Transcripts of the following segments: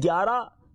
11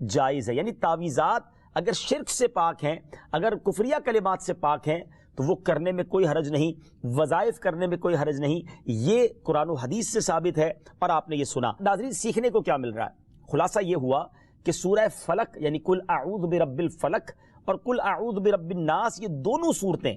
جائز ہے. یعنی تعویذات اگر شرک سے پاک ہیں، اگر کفریہ کلمات سے پاک ہیں تو وہ کرنے میں کوئی حرج نہیں، وظائف کرنے میں کوئی حرج نہیں. یہ قرآن و حدیث سے ثابت ہے اور آپ نے یہ سنا. ناظرین سیکھنے کو کیا مل رہا ہے؟ خلاصہ یہ ہوا کہ سورہ فلق یعنی قل اعوذ برب الفلق اور قل اعوذ برب الناس، یہ دونوں صورتیں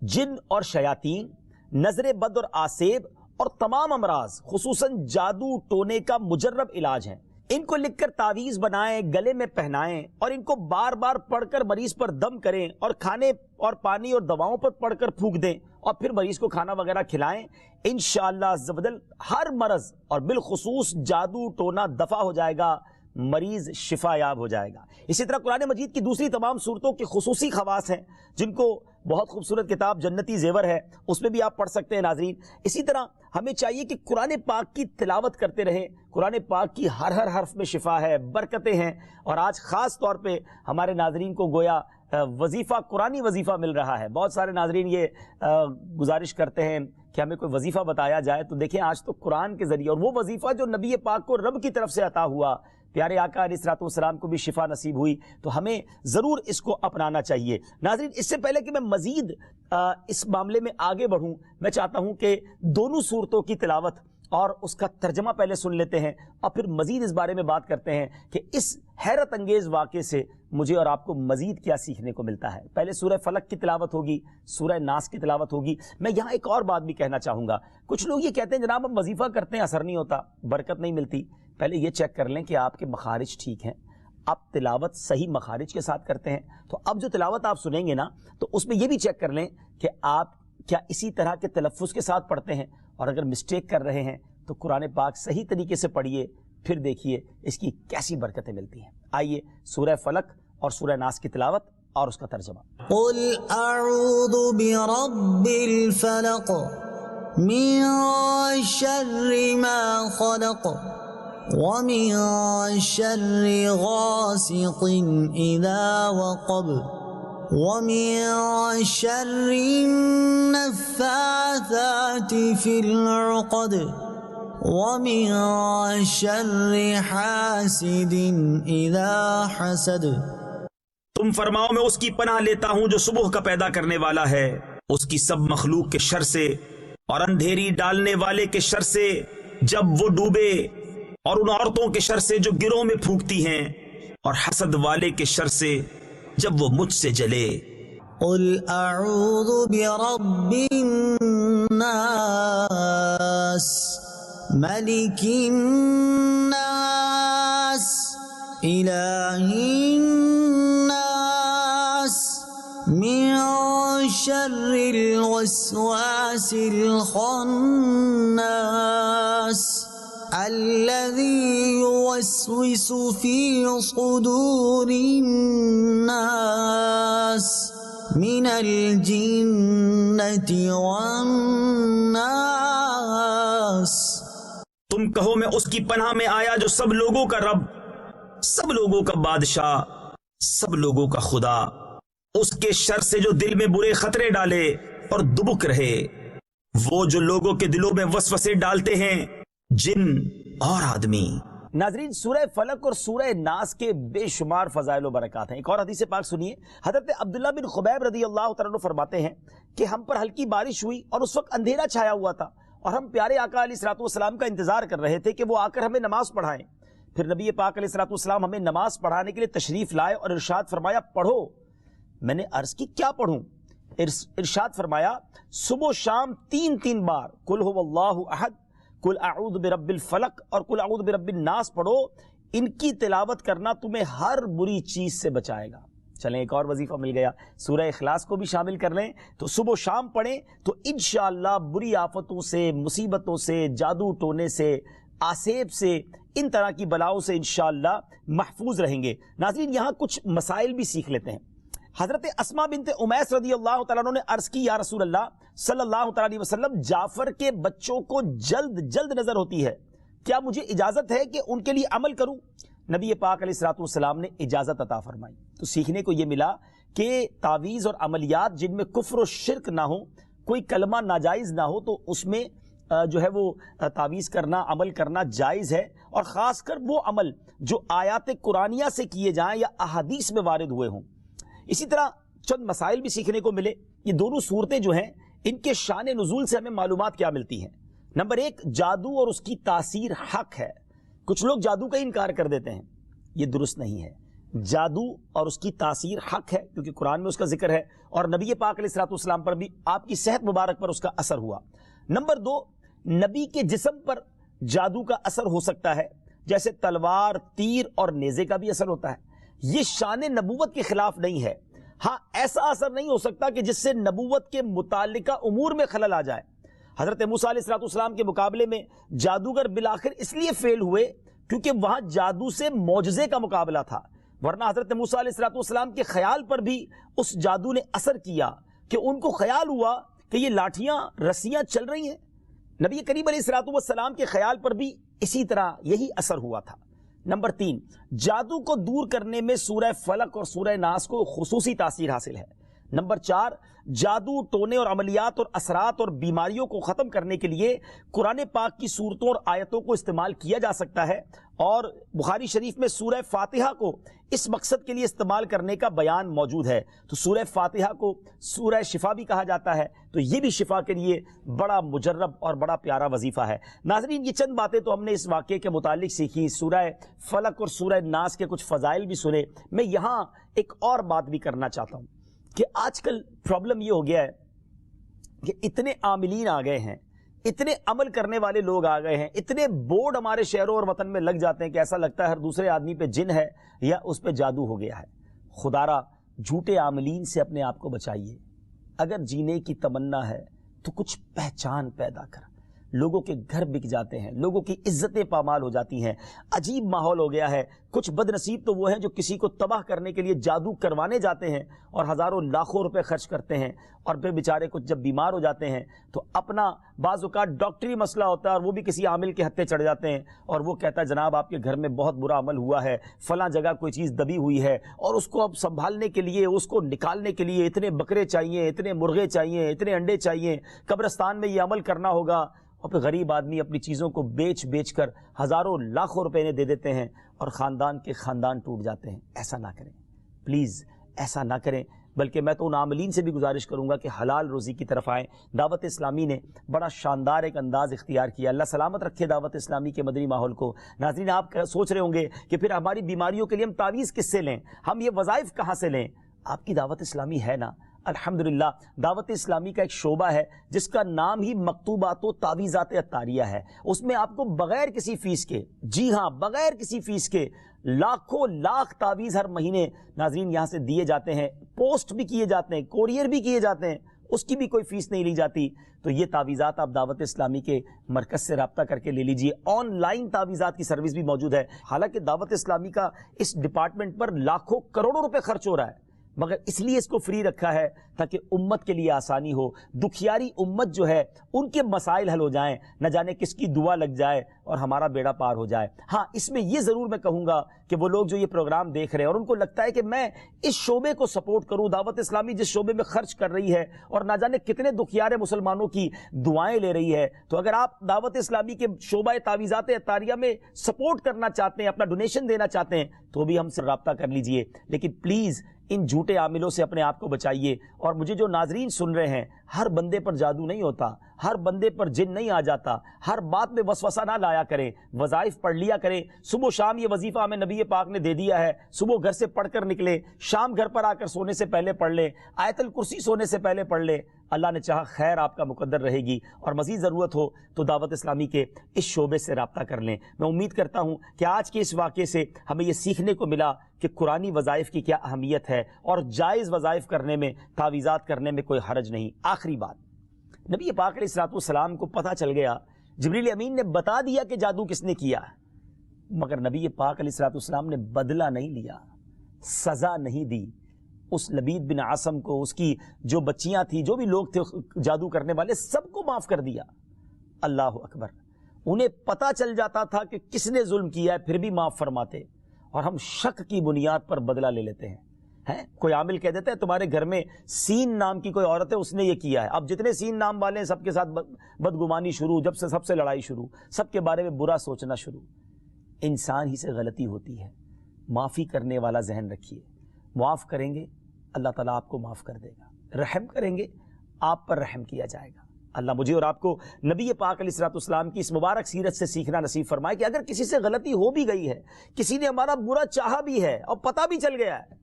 جن اور شیاطین، نظر بد اور آسیب اور تمام امراض خصوصاً جادو ٹونے کا مجرب علاج ہیں. ان کو لکھ کر تعویذ بنائیں، گلے میں پہنائیں اور ان کو بار بار پڑھ کر مریض پر دم کریں اور کھانے اور پانی اور دواؤں پر پڑھ کر پھونک دیں اور پھر مریض کو کھانا وغیرہ کھلائیں. انشاءاللہ عز و جل ہر مرض اور بالخصوص جادو ٹونا دفع ہو جائے گا، مریض شفا یاب ہو جائے گا. اسی طرح قرآن مجید کی دوسری تمام صورتوں کی خصوصی خواص ہیں جن کو بہت خوبصورت کتاب جنتی زیور ہے اس میں بھی آپ پڑھ سکتے ہیں ناظرین. اسی طرح ہمیں چاہیے کہ قرآن پاک کی تلاوت کرتے رہیں. قرآن پاک کی ہر حرف میں شفا ہے، برکتیں ہیں. اور آج خاص طور پہ ہمارے ناظرین کو گویا وظیفہ، قرآنی وظیفہ مل رہا ہے. بہت سارے ناظرین یہ گزارش کرتے ہیں کہ ہمیں کوئی وظیفہ بتایا جائے. تو دیکھیں آج تو قرآن کے ذریعے، اور وہ وظیفہ جو نبی پاک کو رب کی طرف سے عطا ہوا، پیارے آقا علیہ الصلوۃ والسلام کو بھی شفا نصیب ہوئی، تو ہمیں ضرور اس کو اپنانا چاہیے. ناظرین اس سے پہلے کہ میں مزید اس معاملے میں آگے بڑھوں، میں چاہتا ہوں کہ دونوں صورتوں کی تلاوت اور اس کا ترجمہ پہلے سن لیتے ہیں اور پھر مزید اس بارے میں بات کرتے ہیں کہ اس حیرت انگیز واقعے سے مجھے اور آپ کو مزید کیا سیکھنے کو ملتا ہے. پہلے سورہ فلق کی تلاوت ہوگی، سورہ ناس کی تلاوت ہوگی. میں یہاں ایک اور بات بھی کہنا چاہوں گا. کچھ لوگ یہ کہتے ہیں جناب ہم وظیفہ کرتے ہیں اثر نہیں ہوتا، برکت نہیں ملتی. پہلے یہ چیک کر لیں کہ آپ کے مخارج ٹھیک ہیں، آپ تلاوت صحیح مخارج کے ساتھ کرتے ہیں. تو اب جو تلاوت آپ سنیں گے نا تو اس میں یہ بھی چیک کر لیں کہ آپ کیا اسی طرح کے تلفظ کے ساتھ پڑھتے ہیں، اور اگر مسٹیک کر رہے ہیں تو قرآن پاک صحیح طریقے سے پڑھیے، پھر دیکھیے اس کی کیسی برکتیں ملتی ہیں. آئیے سورہ فلق اور سورہ ناس کی تلاوت اور اس کا ترجمہ. قل اعوذ برب الفلق من شر ما خلق ومن شر غاسق اذا وقب ومن شر النفاثات في العقد ومن شر حاسد اذا حسد. تم فرماؤ میں اس کی پناہ لیتا ہوں جو صبح کا پیدا کرنے والا ہے، اس کی سب مخلوق کے شر سے، اور اندھیری ڈالنے والے کے شر سے جب وہ ڈوبے، اور ان عورتوں کے شر سے جو گروہ میں پھونکتی ہیں، اور حسد والے کے شر سے جب وہ مجھ سے جلے. قل اعوذ برب الناس ملک الناس الہ الناس من شر الوسواس الخناس الذي يوسوس في صدور الناس من الجنة والناس. تم کہو میں اس کی پناہ میں آیا جو سب لوگوں کا رب، سب لوگوں کا بادشاہ، سب لوگوں کا خدا، اس کے شر سے جو دل میں برے خطرے ڈالے اور دبک رہے، وہ جو لوگوں کے دلوں میں وسوسے ڈالتے ہیں، جن اور آدمی. ناظرین سورہ فلق اور سورہ ناس کے بے شمار فضائل و برکات ہیں. ایک اور حدیث پاک سنیے. حضرت عبداللہ بن خبیب رضی اللہ تعالیٰ عنہ فرماتے ہیں کہ ہم پر ہلکی بارش ہوئی اور اس وقت اندھیرا چھایا ہوا تھا، اور ہم پیارے آقا علیہ الصلوۃ والسلام کا انتظار کر رہے تھے کہ وہ آ کر ہمیں نماز پڑھائیں. پھر نبی پاک علیہ الصلوۃ والسلام ہمیں نماز پڑھانے کے لیے تشریف لائے اور ارشاد فرمایا پڑھو. میں نے عرض کی کیا پڑھوں؟ ارشاد فرمایا صبح و شام 3 بار قل هو اللہ احد، قل اعوذ برب الفلق اور قل اعوذ برب الناس پڑھو. ان کی تلاوت کرنا تمہیں ہر بری چیز سے بچائے گا. چلیں ایک اور وظیفہ مل گیا، سورہ اخلاص کو بھی شامل کر لیں تو صبح و شام پڑھیں تو انشاءاللہ بری آفتوں سے، مصیبتوں سے، جادو ٹونے سے، آسیب سے، ان طرح کی بلاؤں سے انشاءاللہ محفوظ رہیں گے. ناظرین یہاں کچھ مسائل بھی سیکھ لیتے ہیں. حضرت اسماء بنت امیس رضی اللہ تعالیٰ عنہ نے عرض کی یا رسول اللہ صلی اللہ تعالیٰ علیہ وسلم جعفر کے بچوں کو جلد نظر ہوتی ہے، کیا مجھے اجازت ہے کہ ان کے لیے عمل کروں؟ نبی پاک علیہ الصلوۃ والسلام نے اجازت عطا فرمائی. تو سیکھنے کو یہ ملا کہ تعویذ اور عملیات جن میں کفر و شرک نہ ہو، کوئی کلمہ ناجائز نہ ہو، تو اس میں جو ہے وہ تعویذ کرنا، عمل کرنا جائز ہے، اور خاص کر وہ عمل جو آیات قرآنیہ سے کیے جائیں یا احادیث میں وارد ہوئے ہوں۔ اسی طرح چند مسائل بھی سیکھنے کو ملے۔ یہ دونوں صورتیں جو ہیں ان کے شان نزول سے ہمیں معلومات کیا ملتی ہیں؟ نمبر ایک، جادو اور اس کی تاثیر حق ہے۔ کچھ لوگ جادو کا انکار کر دیتے ہیں، یہ درست نہیں ہے۔ جادو اور اس کی تاثیر حق ہے کیونکہ قرآن میں اس کا ذکر ہے، اور نبی پاک علیہ الصلوۃ والسلام پر بھی آپ کی صحت مبارک پر اس کا اثر ہوا۔ نمبر دو، نبی کے جسم پر جادو کا اثر ہو سکتا ہے، جیسے تلوار، تیر اور نیزے کا بھی اثر ہوتا ہے۔ یہ شان نبوت کے خلاف نہیں ہے۔ ہاں، ایسا اثر نہیں ہو سکتا کہ جس سے نبوت کے متعلقہ امور میں خلل آ جائے۔ حضرت موسیٰ علیہ الصلوۃ والسلام کے مقابلے میں جادوگر بالآخر اس لیے فیل ہوئے کیونکہ وہاں جادو سے معجزے کا مقابلہ تھا، ورنہ حضرت موسیٰ علیہ الصلوۃ والسلام کے خیال پر بھی اس جادو نے اثر کیا کہ ان کو خیال ہوا کہ یہ لاٹھیاں، رسیاں چل رہی ہیں۔ نبی کریم علیہ الصلوۃ والسلام کے خیال پر بھی اسی طرح یہی اثر ہوا تھا۔ نمبر تین، جادو کو دور کرنے میں سورہ فلق اور سورہ ناس کو خصوصی تاثیر حاصل ہے۔ نمبر چار، جادو، ٹونے اور عملیات اور اثرات اور بیماریوں کو ختم کرنے کے لیے قرآن پاک کی صورتوں اور آیتوں کو استعمال کیا جا سکتا ہے، اور بخاری شریف میں سورہ فاتحہ کو اس مقصد کے لیے استعمال کرنے کا بیان موجود ہے۔ تو سورہ فاتحہ کو سورہ شفا بھی کہا جاتا ہے، تو یہ بھی شفا کے لیے بڑا مجرب اور بڑا پیارا وظیفہ ہے۔ ناظرین، یہ چند باتیں تو ہم نے اس واقعے کے متعلق سیکھی، سورہ فلق اور سورہ ناس کے کچھ فضائل بھی سنے۔ میں یہاں ایک اور بات بھی کرنا چاہتا ہوں کہ آج کل پرابلم یہ ہو گیا ہے کہ اتنے عاملین آ گئے ہیں، اتنے عمل کرنے والے لوگ آ گئے ہیں، اتنے بورڈ ہمارے شہروں اور وطن میں لگ جاتے ہیں کہ ایسا لگتا ہے ہر دوسرے آدمی پہ جن ہے یا اس پہ جادو ہو گیا ہے۔ خدارا، جھوٹے عاملین سے اپنے آپ کو بچائیے۔ اگر جینے کی تمنا ہے تو کچھ پہچان پیدا کر۔ لوگوں کے گھر بک جاتے ہیں، لوگوں کی عزتیں پامال ہو جاتی ہیں، عجیب ماحول ہو گیا ہے۔ کچھ بد نصیب تو وہ ہیں جو کسی کو تباہ کرنے کے لیے جادو کروانے جاتے ہیں اور ہزاروں لاکھوں روپے خرچ کرتے ہیں، اور پھر بیچارے کچھ جب بیمار ہو جاتے ہیں تو اپنا بعض اوقات ڈاکٹری مسئلہ ہوتا ہے اور وہ بھی کسی عامل کے ہتھے چڑھ جاتے ہیں، اور وہ کہتا ہے جناب آپ کے گھر میں بہت برا عمل ہوا ہے، فلاں جگہ کوئی چیز دبی ہوئی ہے، اور اس کو اب سنبھالنے کے لیے، اس کو نکالنے کے لیے اتنے بکرے چاہیے، اتنے مرغے چاہیے، اتنے انڈے چاہیے، قبرستان میں یہ عمل کرنا ہوگا، اور پھر غریب آدمی اپنی چیزوں کو بیچ کر ہزاروں لاکھوں روپے دے دیتے ہیں اور خاندان کے خاندان ٹوٹ جاتے ہیں۔ ایسا نہ کریں، پلیز ایسا نہ کریں۔ بلکہ میں تو ان عاملین سے بھی گزارش کروں گا کہ حلال روزی کی طرف آئیں۔ دعوت اسلامی نے بڑا شاندار ایک انداز اختیار کیا، اللہ سلامت رکھے دعوت اسلامی کے مدنی ماحول کو۔ ناظرین، آپ سوچ رہے ہوں گے کہ پھر ہماری بیماریوں کے لیے ہم تعویذ کس سے لیں، ہم یہ وظائف کہاں سے لیں؟ آپ کی دعوت اسلامی ہے نا۔ الحمدللہ دعوت اسلامی کا ایک شعبہ ہے جس کا نام ہی مکتوبات و تعویذات عطاریہ ہے۔ اس میں آپ کو بغیر کسی فیس کے، جی ہاں بغیر کسی فیس کے، لاکھوں لاکھ تعویذ ہر مہینے ناظرین یہاں سے دیے جاتے ہیں، پوسٹ بھی کیے جاتے ہیں، کوریئر بھی کیے جاتے ہیں، اس کی بھی کوئی فیس نہیں لی جاتی۔ تو یہ تعویذات آپ دعوت اسلامی کے مرکز سے رابطہ کر کے لے لیجئے۔ آن لائن تعویذات کی سروس بھی موجود ہے۔ حالانکہ دعوت اسلامی کا اس ڈپارٹمنٹ پر لاکھوں کروڑوں روپے خرچ ہو رہا ہے، مگر اس لیے اس کو فری رکھا ہے تاکہ امت کے لیے آسانی ہو، دکھیاری امت جو ہے ان کے مسائل حل ہو جائیں، نہ جانے کس کی دعا لگ جائے اور ہمارا بیڑا پار ہو جائے۔ ہاں، اس میں یہ ضرور میں کہوں گا کہ وہ لوگ جو یہ پروگرام دیکھ رہے ہیں اور ان کو لگتا ہے کہ میں اس شعبے کو سپورٹ کروں، دعوت اسلامی جس شعبے میں خرچ کر رہی ہے اور نہ جانے کتنے دکھیارے مسلمانوں کی دعائیں لے رہی ہے، تو اگر آپ دعوت اسلامی کے شعبہ تعویذات عطاریہ میں سپورٹ کرنا چاہتے ہیں، اپنا ڈونیشن دینا چاہتے ہیں، تو بھی ہم سے رابطہ کر لیجئے۔ لیکن پلیز ان جھوٹے عاملوں سے اپنے آپ کو بچائیے۔ اور مجھے جو ناظرین سن رہے ہیں، ہر بندے پر جادو نہیں ہوتا، ہر بندے پر جن نہیں آ جاتا، ہر بات میں وسوسہ نہ لایا کریں، وظائف پڑھ لیا کریں۔ صبح و شام یہ وظیفہ ہمیں نبی پاک نے دے دیا ہے، صبح گھر سے پڑھ کر نکلے، شام گھر پر آ کر سونے سے پہلے پڑھ لیں، آیت الکرسی سونے سے پہلے پڑھ لیں۔ اللہ نے چاہا خیر آپ کا مقدر رہے گی، اور مزید ضرورت ہو تو دعوت اسلامی کے اس شعبے سے رابطہ کر لیں۔ میں امید کرتا ہوں کہ آج کے اس واقعے سے ہمیں یہ سیکھنے کو ملا کہ قرآنی وظائف کی کیا اہمیت ہے، اور جائز وظائف کرنے میں، تعویذات کرنے میں کوئی حرج نہیں۔ آخری بات، نبی پاک علیہ الصلوۃ والسلام کو پتہ چل گیا، جبریل امین نے بتا دیا کہ جادو کس نے کیا، مگر نبی پاک علیہ الصلوۃ والسلام نے بدلہ نہیں لیا، سزا نہیں دی۔ اس لبید بن عاصم کو، اس کی جو بچیاں تھیں، جو بھی لوگ تھے جادو کرنے والے، سب کو معاف کر دیا۔ اللہ اکبر! انہیں پتہ چل جاتا تھا کہ کس نے ظلم کیا ہے، پھر بھی معاف فرماتے، اور ہم شک کی بنیاد پر بدلہ لے لیتے ہیں۔ ہے کوئی عامل کہہ دیتا ہے تمہارے گھر میں سین نام کی کوئی عورت ہے, اس نے یہ کیا ہے. اب جتنے سین نام والے ہیں سب کے ساتھ بدگمانی شروع, جب سے سب سے لڑائی شروع, سب کے بارے میں برا سوچنا شروع. انسان ہی سے غلطی ہوتی ہے. معافی کرنے والا ذہن رکھیے, معاف کریں گے اللہ تعالیٰ آپ کو معاف کر دے گا, رحم کریں گے آپ پر رحم کیا جائے گا. اللہ مجھے اور آپ کو نبی پاک علیہ الصلوۃ والسلام کی اس مبارک سیرت سے سیکھنا نصیب فرمائے کہ اگر کسی سے غلطی ہو بھی گئی ہے, کسی نے ہمارا برا چاہا بھی ہے اور پتہ بھی چل گیا ہے,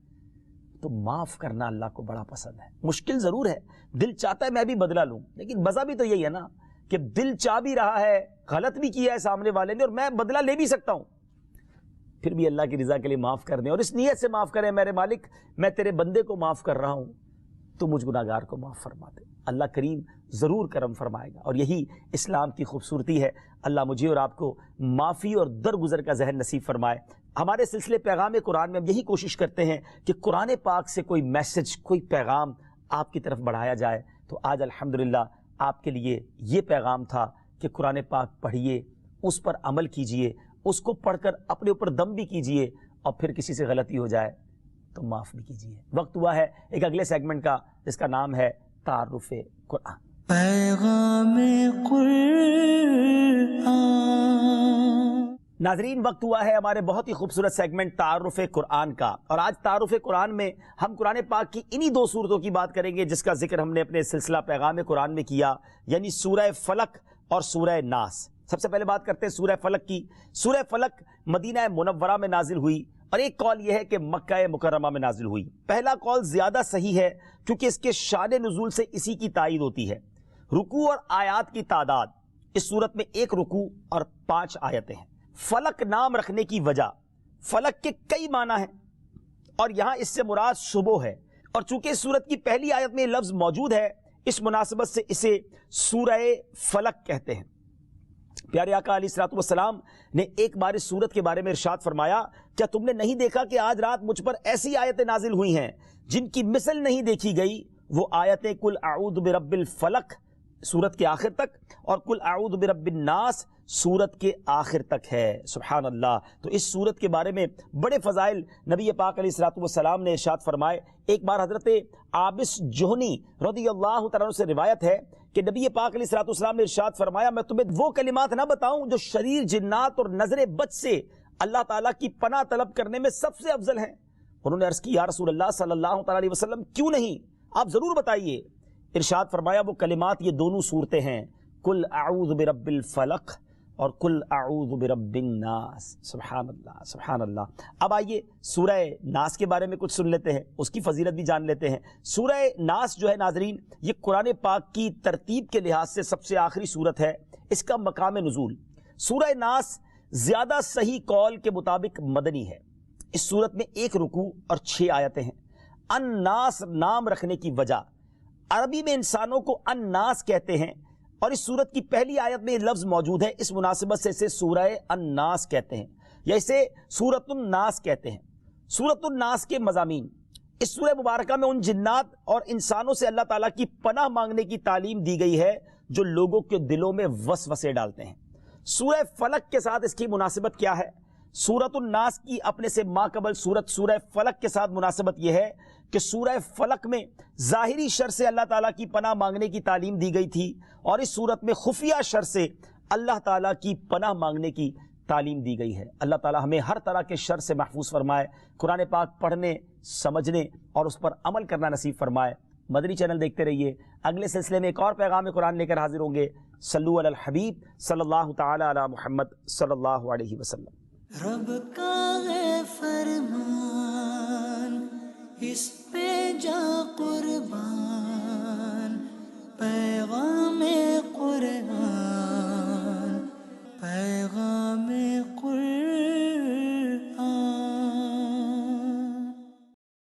تو معاف کرنا اللہ کو بڑا پسند ہے. مشکل ضرور ہے, دل چاہتا ہے میں بھی بدلہ لوں, لیکن مزہ بھی تو یہی ہے نا کہ دل چاہ بھی رہا ہے, غلط بھی کیا ہے سامنے والے نے اور میں بدلہ لے بھی سکتا ہوں, پھر بھی اللہ کی رضا کے لیے معاف کر دیں اور اس نیت سے معاف کریں میرے مالک میں تیرے بندے کو معاف کر رہا ہوں, تو مجھ گناہگار کو معاف فرما دے. اللہ کریم ضرور کرم فرمائے گا, اور یہی اسلام کی خوبصورتی ہے. اللہ مجھے اور آپ کو معافی اور درگزر کا ذہن نصیب فرمائے. ہمارے سلسلے پیغام قرآن میں ہم یہی کوشش کرتے ہیں کہ قرآن پاک سے کوئی میسج, کوئی پیغام آپ کی طرف بڑھایا جائے. تو آج الحمدللہ آپ کے لیے یہ پیغام تھا کہ قرآن پاک پڑھیے, اس پر عمل کیجئے, اس کو پڑھ کر اپنے اوپر دم بھی کیجئے, اور پھر کسی سے غلطی ہو جائے تو معاف بھی کیجئے. وقت ہوا ہے ایک اگلے سیگمنٹ کا جس کا نام ہے تعارف قرآن. پیغام قرآن. ناظرین وقت ہوا ہے ہمارے بہت ہی خوبصورت سیگمنٹ تعارف قرآن کا, اور آج تعارف قرآن میں ہم قرآن پاک کی انہی دو صورتوں کی بات کریں گے جس کا ذکر ہم نے اپنے سلسلہ پیغام قرآن میں کیا, یعنی سورہ فلق اور سورہ ناس. سب سے پہلے بات کرتے ہیں سورہ فلق کی. سورہ فلق مدینہ منورہ میں نازل ہوئی, اور ایک قول یہ ہے کہ مکہ مکرمہ میں نازل ہوئی. پہلا قول زیادہ صحیح ہے کیونکہ اس کے شان نزول سے اسی کی تائید ہوتی ہے. رکوع اور آیات کی تعداد, اس صورت میں 1 رکوع اور 5 آیتیں ہیں. فلق نام رکھنے کی وجہ, فلق کے کئی معنی ہیں اور یہاں اس سے مراد صبح ہے, اور چونکہ اس صورت کی پہلی آیت میں یہ لفظ موجود ہے اس مناسبت سے اسے سورہ فلق کہتے ہیں. پیارے آقا علیہ الصلوۃ والسلام نے ایک بار اس سورت کے بارے میں ارشاد فرمایا, کیا تم نے نہیں دیکھا کہ آج رات مجھ پر ایسی آیتیں نازل ہوئی ہیں جن کی مثل نہیں دیکھی گئی. وہ آیتیں کل اعوذ برب الفلق سورت کے آخر تک اور کل اعوذ برب الناس سورت کے آخر تک ہے. سبحان اللہ. تو اس سورت کے بارے میں بڑے فضائل نبی پاک علیہ الصلوۃ والسلام نے ارشاد فرمائے. ایک بار حضرت عابس جوہنی رضی اللہ تعالیٰ عنہ سے روایت ہے کہ نبی پاک علیہ الصلوۃ والسلام نے ارشاد فرمایا, میں تمہیں وہ کلمات نہ بتاؤں جو شریر جنات اور نظر بد سے اللہ تعالیٰ کی پناہ طلب کرنے میں سب سے افضل ہیں. انہوں نے عرض کی یا رسول اللہ صلی اللہ تعالیٰ علیہ وسلم کیوں نہیں, آپ ضرور بتائیے. ارشاد فرمایا وہ کلمات یہ دونوں صورتیں ہیں, کل اعوذ برب الفلق اور کل اعوذ برب الناس. سبحان اللہ سبحان اللہ. اب آئیے سورہ ناس کے بارے میں کچھ سن لیتے ہیں, اس کی فضیلت بھی جان لیتے ہیں. سورہ ناس جو ہے ناظرین یہ قرآن پاک کی ترتیب کے لحاظ سے سب سے آخری سورت ہے. اس کا مقام نزول سورہ ناس زیادہ صحیح قول کے مطابق مدنی ہے. اس سورت میں 1 رکوع اور 6 آیتیں ہیں. الناس نام رکھنے کی وجہ, عربی میں انسانوں کو الناس کہتے ہیں اور اس سورت کی پہلی آیت میں یہ لفظ موجود ہے, اس مناسبت سے اسے سورہ الناس کہتے ہیں یا اسے سورۃ الناس کہتے ہیں. سورۃ الناس کے مضامین, اس سورہ مبارکہ میں ان جنات اور انسانوں سے اللہ تعالیٰ کی پناہ مانگنے کی تعلیم دی گئی ہے جو لوگوں کے دلوں میں وسوسے ڈالتے ہیں. سورہ فلق کے ساتھ اس کی مناسبت کیا ہے؟ سورۃ الناس کی اپنے سے ماقبل سورت سورہ فلق کے ساتھ مناسبت یہ ہے کہ سورہ فلق میں ظاہری شر سے اللہ تعالیٰ کی پناہ مانگنے کی تعلیم دی گئی تھی, اور اس سورت میں خفیہ شر سے اللہ تعالیٰ کی پناہ مانگنے کی تعلیم دی گئی ہے. اللہ تعالیٰ ہمیں ہر طرح کے شر سے محفوظ فرمائے, قرآن پاک پڑھنے, سمجھنے اور اس پر عمل کرنا نصیب فرمائے. مدنی چینل دیکھتے رہیے. اگلے سلسلے میں ایک اور پیغام قرآن لے کر حاضر ہوں گے. صلو علی الحبیب صلی اللہ تعالی علی محمد صلی اللہ علیہ وسلم. رب کا ہے فرمان اس